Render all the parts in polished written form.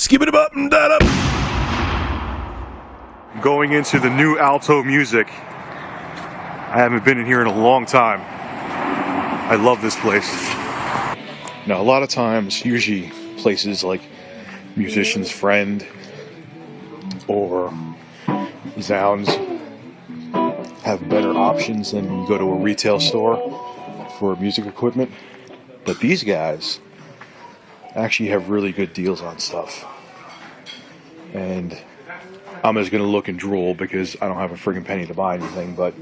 Skip it up and that up. Going into the new Alto music. I haven't been in here in a long time. I love this place. Now, a lot of times, usually places like Musician's Friend or Zounds have better options than when you go to a retail store for music equipment. But these guys actually have really good deals on stuff. And I'm just going to look and drool because I don't have a friggin' penny to buy anything. But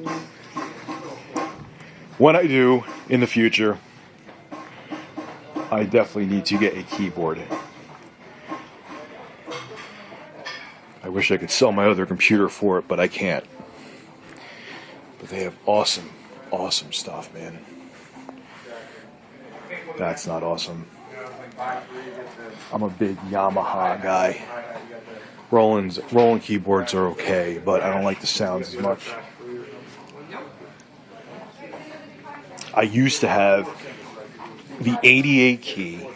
when I do in the future, I definitely need to get a keyboard. I wish I could sell my other computer for it, but I can't. But they have awesome, awesome stuff, man. That's not awesome. I'm a big Yamaha guy. Roland keyboards are okay, but I don't like the sounds as much. I used to have the 88 key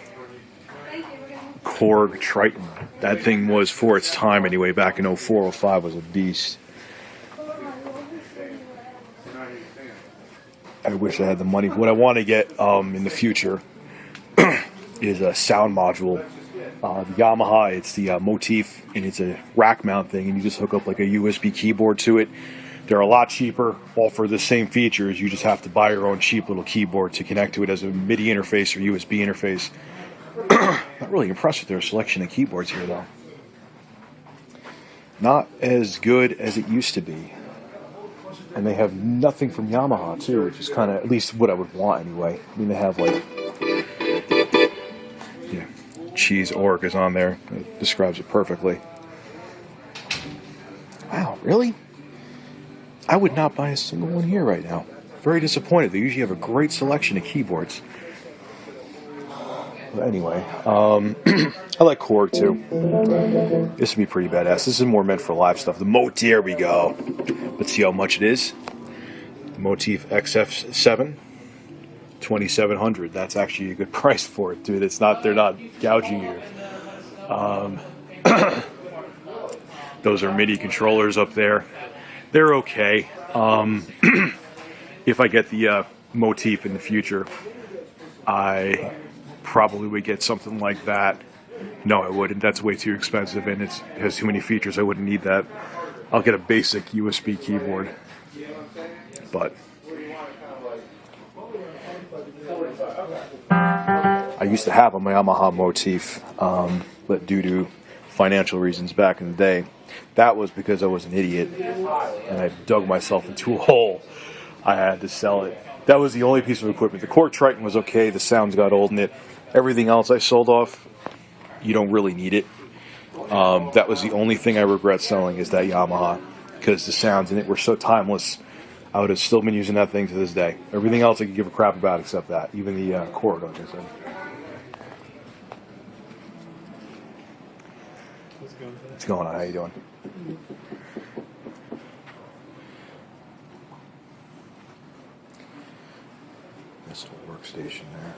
Korg Triton. That thing was, for its time anyway, back in 04, 05, was a beast. I wish I had the money. What I want to get in the future is a sound module. The Yamaha, it's the Motif, and it's a rack mount thing, and you just hook up like a USB keyboard to it. They're a lot cheaper, all for the same features. You just have to buy your own cheap little keyboard to connect to it as a MIDI interface or USB interface. Not really impressed with their selection of keyboards here, though. Not as good as it used to be. And they have nothing from Yamaha, too, which is kind of, at least what I would want anyway. I mean, they have, like, yeah, Cheese Orc is on there. It describes it perfectly. Wow, really? I would not buy a single one here right now. Very disappointed. They usually have a great selection of keyboards. But anyway, I like Korg too. This would be pretty badass. This is more meant for live stuff. The Motif, there we go. Let's see how much it is. The Motif XF7, 2,700. That's actually a good price for it, dude. It's not. They're not gouging you. Those are MIDI controllers up there. They're okay. If I get the Motif in the future, I probably would get something like that. No, I wouldn't. That's way too expensive, and it has too many features. I wouldn't need that. I'll get a basic USB keyboard. But I used to have a Yamaha Motif, but due to financial reasons back in the day, that was because I was an idiot and I dug myself into a hole. I had to sell it. That was the only piece of equipment. The Korg Triton was okay. The sounds got old in it. Everything else I sold off, you don't really need it. That was the only thing I regret selling, is that Yamaha, because the sounds in it were so timeless. I would have still been using that thing to this day. Everything else I could give a crap about except that. Even the Korg, like I said. What's going on? How you doing? This little workstation there.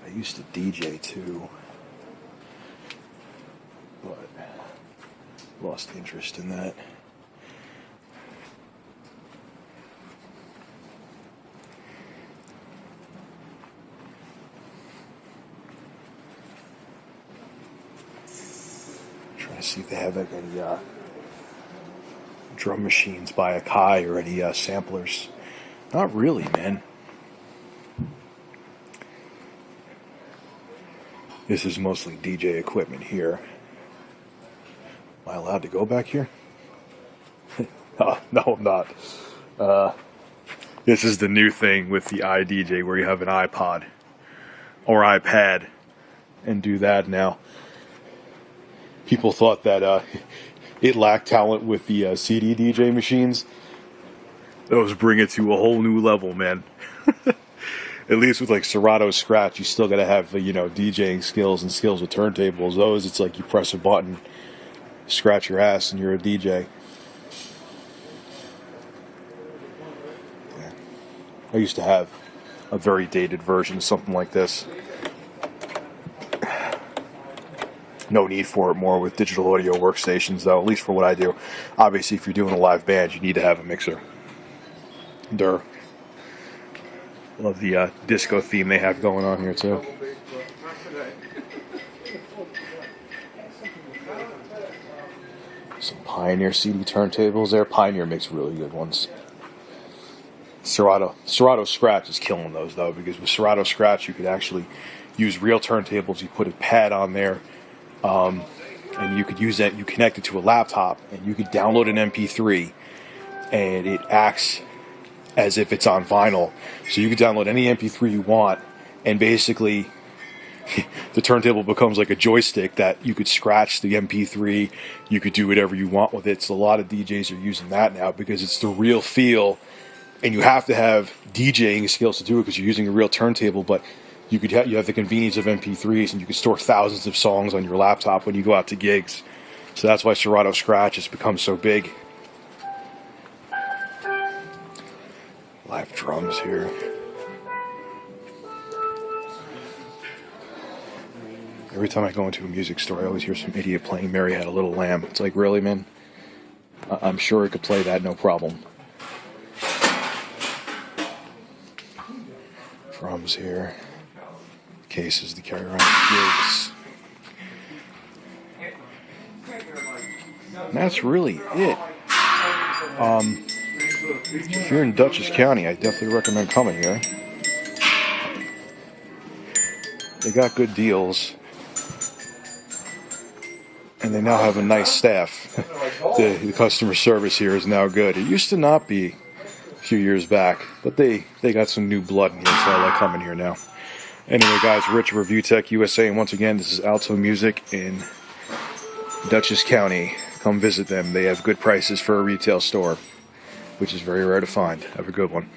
I used to DJ too, but lost interest in that. Trying to see if they have like any drum machines by Akai or any samplers. Not really, man. This is mostly DJ equipment here. Am I allowed to go back here? No, I'm not. This is the new thing with the iDJ, where you have an iPod or iPad and do that now. People thought that it lacked talent with the CD DJ machines. Those bring it to a whole new level, man. At least with like Serato Scratch, you still gotta have DJing skills and skills with turntables. Those, it's like you press a button, scratch your ass, and you're a DJ. Yeah. I used to have a very dated version of something like this. no need for it more with digital audio workstations, though, at least for what I do. Obviously, if you're doing a live band, you need to have a mixer. Durr. Love the disco theme they have going on here, too. Some Pioneer CD turntables there. Pioneer makes really good ones. Serato Scratch is killing those, though, because with Serato Scratch you could actually use real turntables. You put a pad on there, and you could use that. You connect it to a laptop, and you could download an MP3, and it acts as if it's on vinyl. So you could download any MP3 you want, and basically the turntable becomes like a joystick that you could scratch the MP3. You could do whatever you want with it. So a lot of DJs are using that now because it's the real feel. And you have to have DJing skills to do it because you're using a real turntable, but you have the convenience of MP3s, and you can store thousands of songs on your laptop when you go out to gigs. So that's why Serato Scratch has become so big. Live drums here. Every time I go into a music store, I always hear some idiot playing Mary Had a Little Lamb. It's like, really, man? I'm sure it could play that, no problem. Drums here, cases to carry around the gigs. And that's really it. If you're in Dutchess County, I definitely recommend coming here. They got good deals, and they now have a nice staff. The customer service here is now good. It used to not be few years back, but they got some new blood in here, so I like coming here now. Anyway, guys, Rich, Review Tech USA, and once again, this is Alto Music in Dutchess County. Come visit them. They have good prices for a retail store, which is very rare to find. Have a good one.